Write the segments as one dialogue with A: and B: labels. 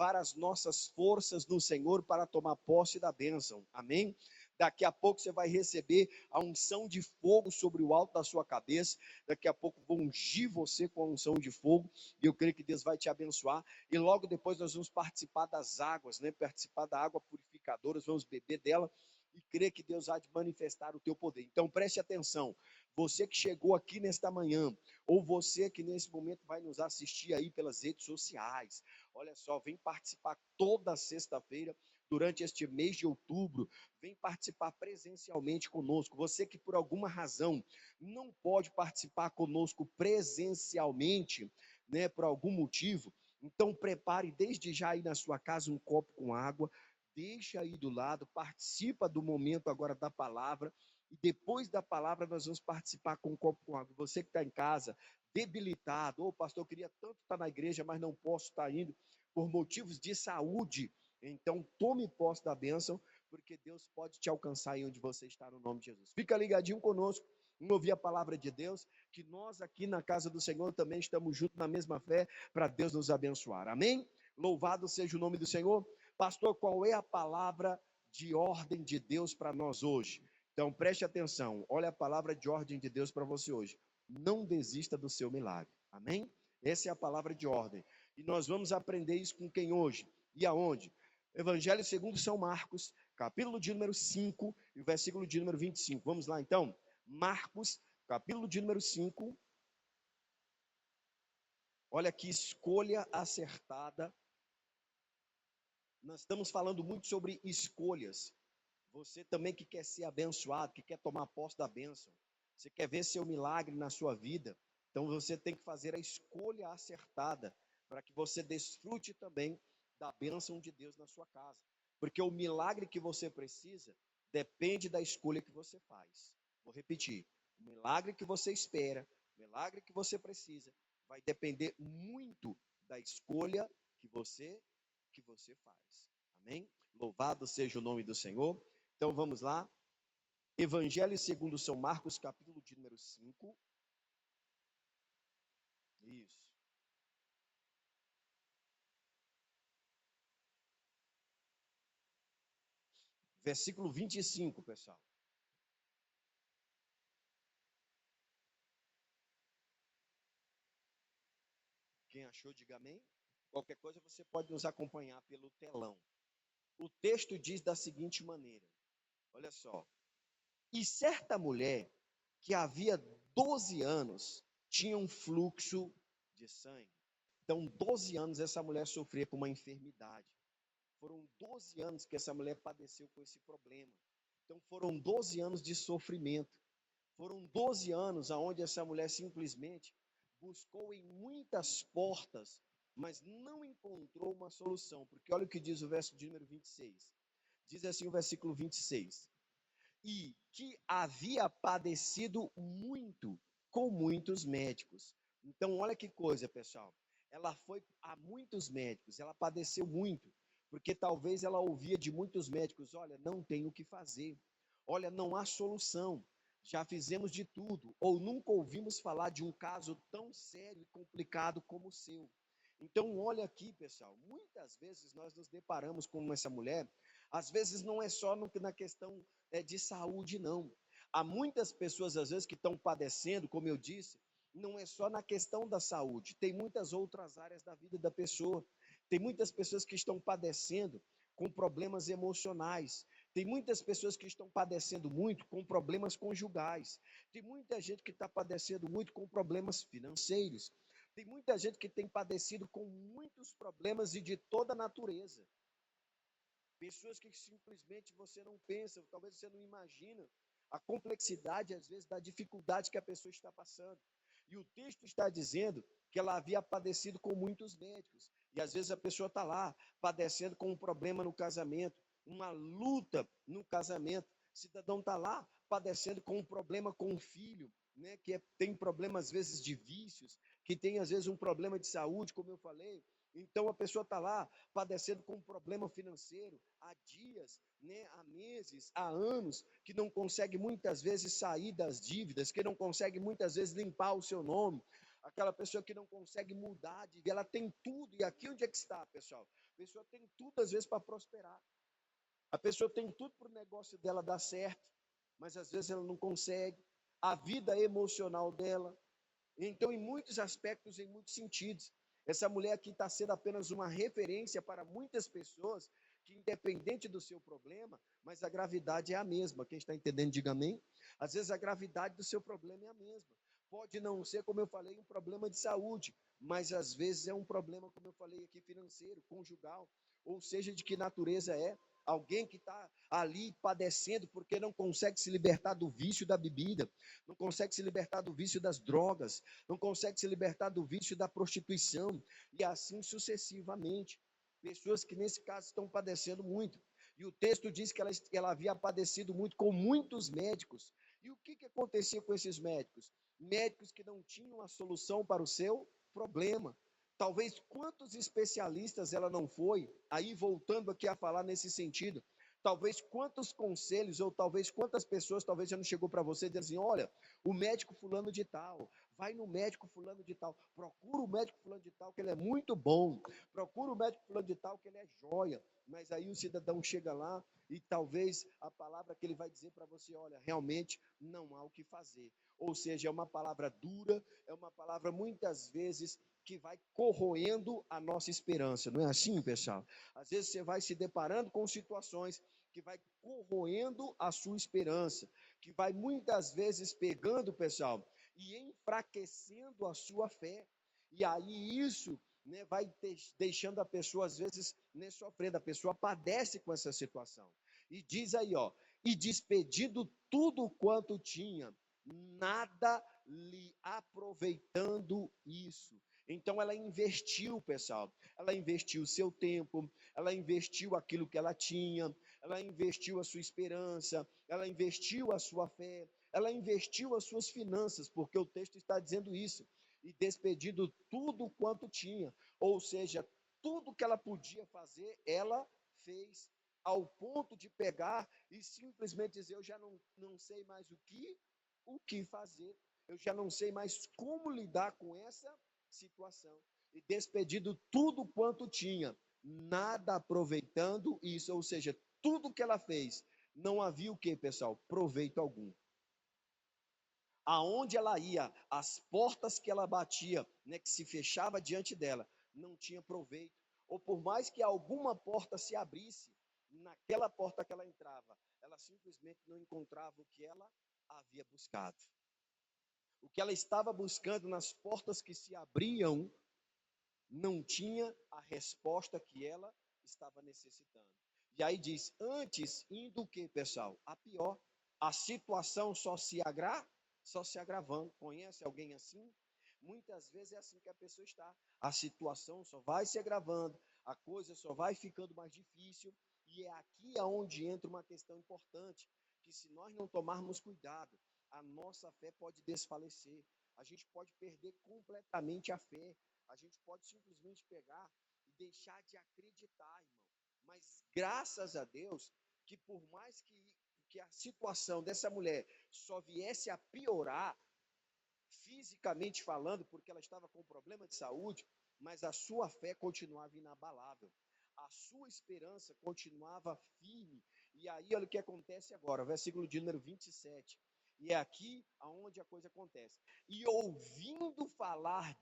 A: renovar as nossas forças no Senhor para tomar posse da bênção. Amém? Daqui a pouco você vai receber a unção de fogo sobre o alto da sua cabeça. Daqui a pouco vou ungir você com a unção de fogo. E eu creio que Deus vai te abençoar. E logo depois nós vamos participar das águas, né? Participar da água purificadora, vamos beber dela. E crer que Deus há de manifestar o teu poder. Então preste atenção. Você que chegou aqui nesta manhã, ou você que nesse momento vai nos assistir aí pelas redes sociais. Olha só, vem participar toda sexta-feira durante este mês de outubro, vem participar presencialmente conosco. Você que por alguma razão não pode participar conosco presencialmente, né, por algum motivo, então prepare desde já aí na sua casa um copo com água, deixa aí do lado, participa do momento agora da palavra, e depois da palavra nós vamos participar com um copo com água. Você que está em casa, debilitado, ô pastor, eu queria tanto estar na igreja, mas não posso estar indo por motivos de saúde, então tome posse da bênção, porque Deus pode te alcançar aí onde você está, no nome de Jesus. Fica ligadinho conosco, vamos ouvir a palavra de Deus, que nós aqui na casa do Senhor também estamos juntos na mesma fé, para Deus nos abençoar, amém? Louvado seja o nome do Senhor. Pastor, qual é a palavra de ordem de Deus para nós hoje? Então preste atenção, olha a palavra de ordem de Deus para você hoje. Não desista do seu milagre, amém? Essa é a palavra de ordem. E nós vamos aprender isso com quem hoje? E aonde? Evangelho segundo São Marcos, capítulo de número 5, e o versículo de número 25. Vamos lá então? Marcos, capítulo de número 5. Olha que escolha acertada. Nós estamos falando muito sobre escolhas. Você também que quer ser abençoado, que quer tomar posse da bênção, você quer ver seu milagre na sua vida, então você tem que fazer a escolha acertada para que você desfrute também da bênção de Deus na sua casa. Porque o milagre que você precisa depende da escolha que você faz. Vou repetir, o milagre que você espera, o milagre que você precisa, vai depender muito da escolha que você faz. Amém? Louvado seja o nome do Senhor. Então vamos lá. Evangelho segundo São Marcos, capítulo de número 5. Isso. Versículo 25, pessoal. Quem achou, diga amém. Qualquer coisa você pode nos acompanhar pelo telão. O texto diz da seguinte maneira. Olha só. E certa mulher que havia 12 anos tinha um fluxo de sangue. Então, 12 anos essa mulher sofria com uma enfermidade. Foram 12 anos que essa mulher padeceu com esse problema. Então, foram 12 anos de sofrimento. Foram 12 anos onde essa mulher simplesmente buscou em muitas portas, mas não encontrou uma solução. Porque olha o que diz o verso de número 26. Diz assim o versículo 26. E que havia padecido muito com muitos médicos. Então, olha que coisa, pessoal. Ela foi a muitos médicos, ela padeceu muito, porque talvez ela ouvia de muitos médicos: olha, não tem o que fazer, olha, não há solução, já fizemos de tudo, ou nunca ouvimos falar de um caso tão sério e complicado como o seu. Então, olha aqui, pessoal, muitas vezes nós nos deparamos com essa mulher, às vezes não é só na questão de saúde, não. Há muitas pessoas, às vezes, que estão padecendo, como eu disse, não é só na questão da saúde, tem muitas outras áreas da vida da pessoa. Tem muitas pessoas que estão padecendo com problemas emocionais. Tem muitas pessoas que estão padecendo muito com problemas conjugais. Tem muita gente que está padecendo muito com problemas financeiros. Tem muita gente que tem padecido com muitos problemas e de toda natureza. Pessoas que simplesmente você não pensa, talvez você não imagina a complexidade, às vezes, da dificuldade que a pessoa está passando. E o texto está dizendo que ela havia padecido com muitos médicos. E às vezes a pessoa está lá, padecendo com um problema no casamento, uma luta no casamento. O cidadão está lá, padecendo com um problema com o filho, né, tem problema, às vezes, de vícios, que tem, às vezes, um problema de saúde, como eu falei. Então a pessoa está lá padecendo com um problema financeiro há dias, né, há meses, há anos, que não consegue muitas vezes sair das dívidas, que não consegue muitas vezes limpar o seu nome, aquela pessoa que não consegue mudar de vida, ela tem tudo, e aqui onde é que está, pessoal? A pessoa tem tudo, às vezes, para prosperar. A pessoa tem tudo para o negócio dela dar certo, mas às vezes ela não consegue. A vida emocional dela. Então, em muitos aspectos, em muitos sentidos, essa mulher aqui está sendo apenas uma referência para muitas pessoas que, independente do seu problema, mas a gravidade é a mesma. Quem está entendendo, diga amém. Às vezes a gravidade do seu problema é a mesma. Pode não ser, como eu falei, um problema de saúde, mas às vezes é um problema, como eu falei aqui, financeiro, conjugal, ou seja, de que natureza é. Alguém que está ali padecendo porque não consegue se libertar do vício da bebida, não consegue se libertar do vício das drogas, não consegue se libertar do vício da prostituição, e assim sucessivamente. Pessoas que nesse caso estão padecendo muito. E o texto diz que ela havia padecido muito com muitos médicos. E o que acontecia com esses médicos? Médicos que não tinham a solução para o seu problema. Talvez quantos especialistas ela não foi, aí voltando aqui a falar nesse sentido, talvez quantos conselhos, ou talvez quantas pessoas, talvez já não chegou para você, dizendo assim, olha, o médico fulano de tal, vai no médico fulano de tal, procura o médico fulano de tal, que ele é muito bom, procura o médico fulano de tal, que ele é joia, mas aí o cidadão chega lá, e talvez a palavra que ele vai dizer para você, olha, realmente não há o que fazer, ou seja, é uma palavra dura, é uma palavra muitas vezes que vai corroendo a nossa esperança, não é assim, pessoal? Às vezes você vai se deparando com situações que vai corroendo a sua esperança, que vai muitas vezes pegando, pessoal, e enfraquecendo a sua fé. E aí isso, né, vai deixando a pessoa, às vezes, né, sofrendo. A pessoa padece com essa situação. E diz aí, ó, e despedindo tudo quanto tinha, nada lhe aproveitando isso. Então ela investiu, pessoal, ela investiu o seu tempo, ela investiu aquilo que ela tinha, ela investiu a sua esperança, ela investiu a sua fé, ela investiu as suas finanças, porque o texto está dizendo isso, e despedindo tudo quanto tinha, ou seja, tudo que ela podia fazer, ela fez, ao ponto de pegar e simplesmente dizer, eu já não sei mais o que fazer, eu já não sei mais como lidar com essa situação, e despedindo tudo quanto tinha, nada aproveitando isso, ou seja, tudo que ela fez, não havia o que, pessoal? Proveito algum. Aonde ela ia, as portas que ela batia, né, que se fechava diante dela, não tinha proveito. Ou por mais que alguma porta se abrisse, naquela porta que ela entrava, ela simplesmente não encontrava o que ela havia buscado. O que ela estava buscando nas portas que se abriam, não tinha a resposta que ela estava necessitando. E aí diz, antes indo o que, pessoal? A pior. A situação só se agravando. Conhece alguém assim? Muitas vezes é assim que a pessoa está. A situação só vai se agravando, a coisa só vai ficando mais difícil, e é aqui aonde entra uma questão importante, que se nós não tomarmos cuidado, a nossa fé pode desfalecer, a gente pode perder completamente a fé, a gente pode simplesmente pegar e deixar de acreditar, irmão. Mas graças a Deus, que por mais que a situação dessa mulher só viesse a piorar, fisicamente falando, porque ela estava com problema de saúde, mas a sua fé continuava inabalável. A sua esperança continuava firme. E aí, olha o que acontece agora, versículo de número 27. E é aqui aonde a coisa acontece. E ouvindo falar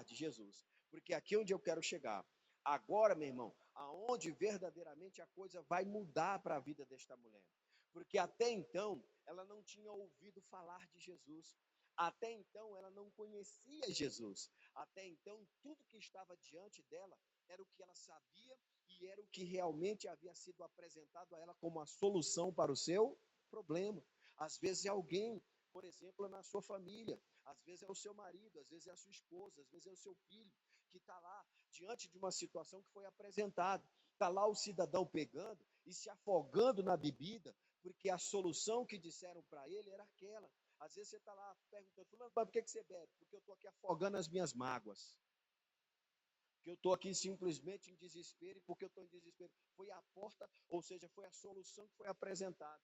A: de Jesus. Porque aqui é onde eu quero chegar. Agora, meu irmão, aonde verdadeiramente a coisa vai mudar para a vida desta mulher. Porque até então ela não tinha ouvido falar de Jesus. Até então ela não conhecia Jesus. Até então tudo que estava diante dela era o que ela sabia e era o que realmente havia sido apresentado a ela como a solução para o seu problema. Às vezes é alguém, por exemplo, na sua família, às vezes é o seu marido, às vezes é a sua esposa, às vezes é o seu filho, que está lá diante de uma situação que foi apresentada. Está lá o cidadão pegando e se afogando na bebida, porque a solução que disseram para ele era aquela. Às vezes você está lá perguntando, fulano, mas por que você bebe? Porque eu estou aqui afogando as minhas mágoas. Porque eu estou aqui simplesmente em desespero, e porque eu estou em desespero. Foi a porta, ou seja, foi a solução que foi apresentada.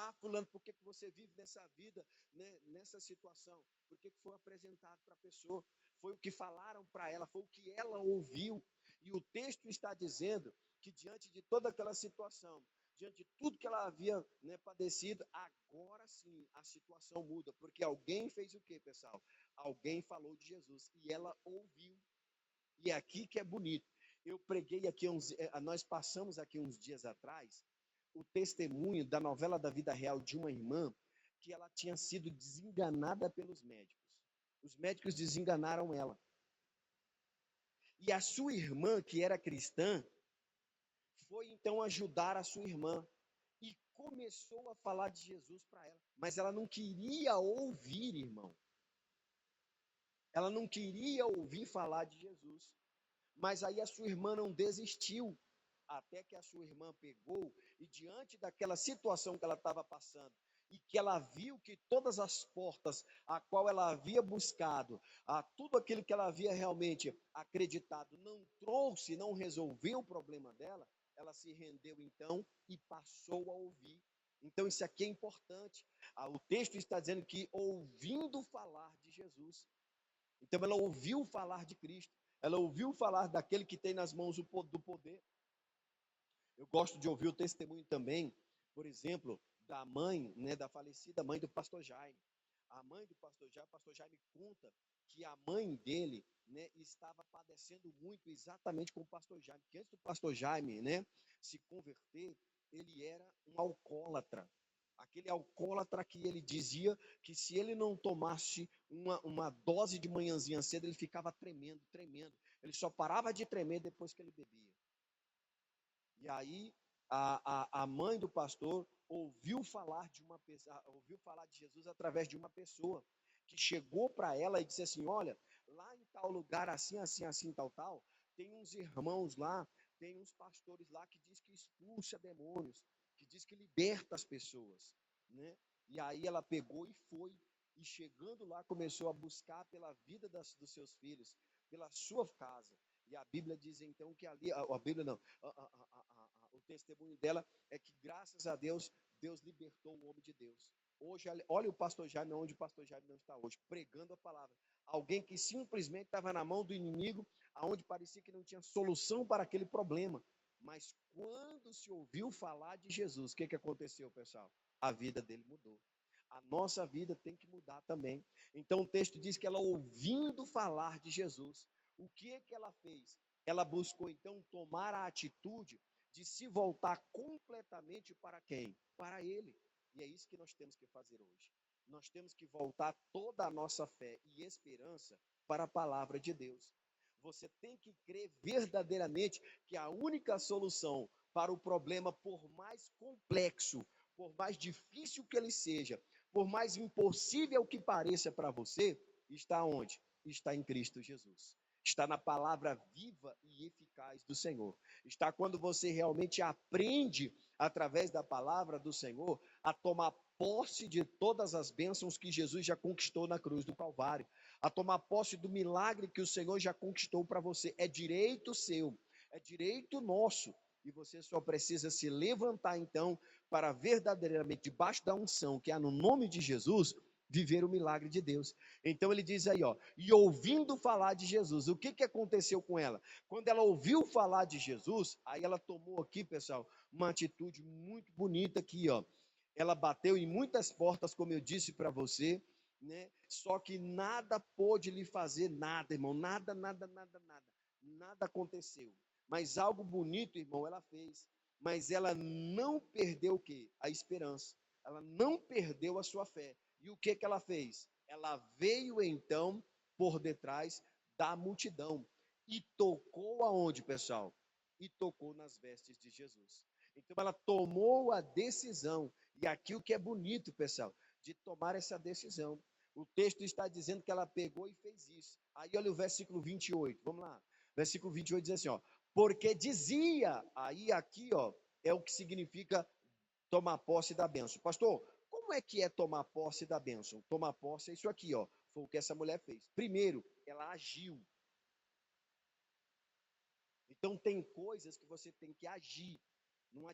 A: Ah, fulano, por que você vive nessa vida, né, nessa situação? Por que foi apresentado para a pessoa? Foi o que falaram para ela, foi o que ela ouviu. E o texto está dizendo que diante de toda aquela situação, diante de tudo que ela havia, né, padecido, agora sim a situação muda, porque alguém fez o quê, pessoal? Alguém falou de Jesus e ela ouviu. E é aqui que é bonito. Eu preguei aqui, nós passamos aqui uns dias atrás, o testemunho da novela da vida real de uma irmã que ela tinha sido desenganada pelos médicos. Os médicos desenganaram ela. E a sua irmã, que era cristã, foi então ajudar a sua irmã e começou a falar de Jesus para ela. Mas ela não queria ouvir, irmão. Ela não queria ouvir falar de Jesus. Mas aí a sua irmã não desistiu, até que a sua irmã pegou e diante daquela situação que ela estava passando, e que ela viu que todas as portas a qual ela havia buscado, a tudo aquilo que ela havia realmente acreditado, não trouxe, não resolveu o problema dela, ela se rendeu então e passou a ouvir. Então isso aqui é importante. O texto está dizendo que ouvindo falar de Jesus, então ela ouviu falar de Cristo, ela ouviu falar daquele que tem nas mãos do poder. Eu gosto de ouvir o testemunho também, por exemplo, da mãe, né, da falecida mãe do pastor Jaime. A mãe do pastor Jaime conta que a mãe dele, né, estava padecendo muito exatamente com o pastor Jaime, que antes do pastor Jaime, né, se converter, ele era um alcoólatra. Aquele alcoólatra que ele dizia que se ele não tomasse uma dose de manhãzinha cedo, ele ficava tremendo, tremendo. Ele só parava de tremer depois que ele bebia. E aí a mãe do pastor ouviu falar de Jesus através de uma pessoa que chegou para ela e disse assim: olha, lá em tal lugar, assim, assim, assim, tal, tal, tem uns irmãos lá, tem uns pastores lá que diz que expulsa demônios, que diz que liberta as pessoas, né? E aí ela pegou e foi, e chegando lá começou a buscar pela vida dos seus filhos, pela sua casa. E a Bíblia diz então que ali, a Bíblia não, o testemunho dela é que graças a Deus, Deus libertou o homem de Deus. Hoje, olha o pastor Jaime, onde o pastor Jaime não está hoje, pregando a palavra. Alguém que simplesmente estava na mão do inimigo, aonde parecia que não tinha solução para aquele problema. Mas quando se ouviu falar de Jesus, o que aconteceu, pessoal? A vida dele mudou. A nossa vida tem que mudar também. Então o texto diz que ela ouvindo falar de Jesus, o que ela fez? Ela buscou então tomar a atitude de se voltar completamente para quem? Para Ele. E é isso que nós temos que fazer hoje. Nós temos que voltar toda a nossa fé e esperança para a palavra de Deus. Você tem que crer verdadeiramente que a única solução para o problema, por mais complexo, por mais difícil que ele seja, por mais impossível que pareça para você, está onde? Está em Cristo Jesus. Está na palavra viva e eficaz do Senhor. Está quando você realmente aprende, através da palavra do Senhor, a tomar posse de todas as bênçãos que Jesus já conquistou na cruz do Calvário, a tomar posse do milagre que o Senhor já conquistou para você. É direito seu, é direito nosso. E você só precisa se levantar então para verdadeiramente, debaixo da unção que há no nome de Jesus, viver o milagre de Deus. Então ele diz aí, ó, e ouvindo falar de Jesus, o que aconteceu com ela? Quando ela ouviu falar de Jesus, aí ela tomou aqui, pessoal, uma atitude muito bonita aqui, ó. Ela bateu em muitas portas, como eu disse para você, né? Só que nada pôde lhe fazer nada, irmão, nada, nada, nada, nada. Nada aconteceu. Mas algo bonito, irmão, ela fez. Mas ela não perdeu o quê? A esperança. Ela não perdeu a sua fé. E o que ela fez? Ela veio então por detrás da multidão e tocou aonde, pessoal? E tocou nas vestes de Jesus. Então ela tomou a decisão. E aqui o que é bonito, pessoal, de tomar essa decisão. O texto está dizendo que ela pegou e fez isso. Aí olha o versículo 28. Vamos lá. Versículo 28 diz assim, ó: porque dizia, aí aqui, ó, é o que significa tomar posse da bênção. Pastor, como é tomar posse da bênção? Tomar posse é isso aqui, ó. Foi o que essa mulher fez. Primeiro, ela agiu. Então tem coisas que você tem que agir. Não